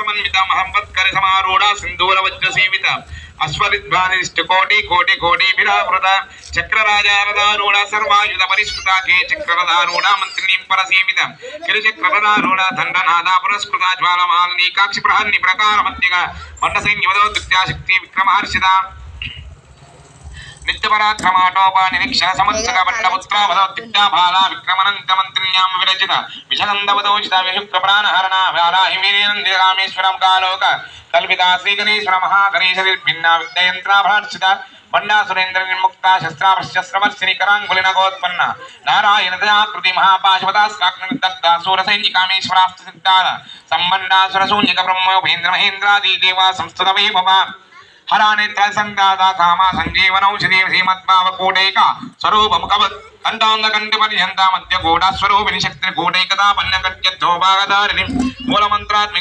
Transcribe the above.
समन्विता महम्मत्कर समारूढ़ा सिंदूर वज्र सेविता अश्वरिध्वानिष्ठ कोटि कोटि कोटि विरावृत चक्रराजारूढ़ा सर्वायुध परिष्कृता के चक्ररधारूढ़ा मंत्रिणी परसेविता किरचक्ररधारूढ़ा दंडनादा पुरस्कृता ज्वालमालनीकाक्षि प्रहन्नि प्रकार मध्यगा मंडसैन्यवदो द्वित्याशक्ति विक्रमहर्षिता नित्यपराक्रमाटोपा निरीक्षण समर्थक बंडपुत्रा वदोत्तिष्ठा बाला विक्रमनंत मंत्रिण्यां विरचिता विषगंधवदोचिता विशुक्रप्राणहरणा वाराहिमीनंदि रामेश्वरं कालोक कल्पिता श्रीगणेश्वर महागणेश भिन्ना विद्ययंत्राभरणर्चिता बंडा सुरेंद्र निर्मुक्ता शस्त्राभ्रशस्त्रवर्षिणी करांगुलिनगोत्पन्ना नारायण दयाकृति महापाशवदास्काग्निदग्धा सूरसैनिकामेश्वरास्त्र संबंधा सुरशून्यक ब्रह्मोपेन्द्र महेन्द्रादि देवा संस्तुत वैभवा हरानेत्र संदाता कामा संजीवनौषधि श्रीमद्भावकोटैका स्वरूपमुखवत् कंठांगकण्ठपर्यन्ता मध्य घोड़ा स्वरूपिणी शक्ति घोटैकदा पन्नकट्यद्धोभागधारिणी मूलमन्त्रात्मिक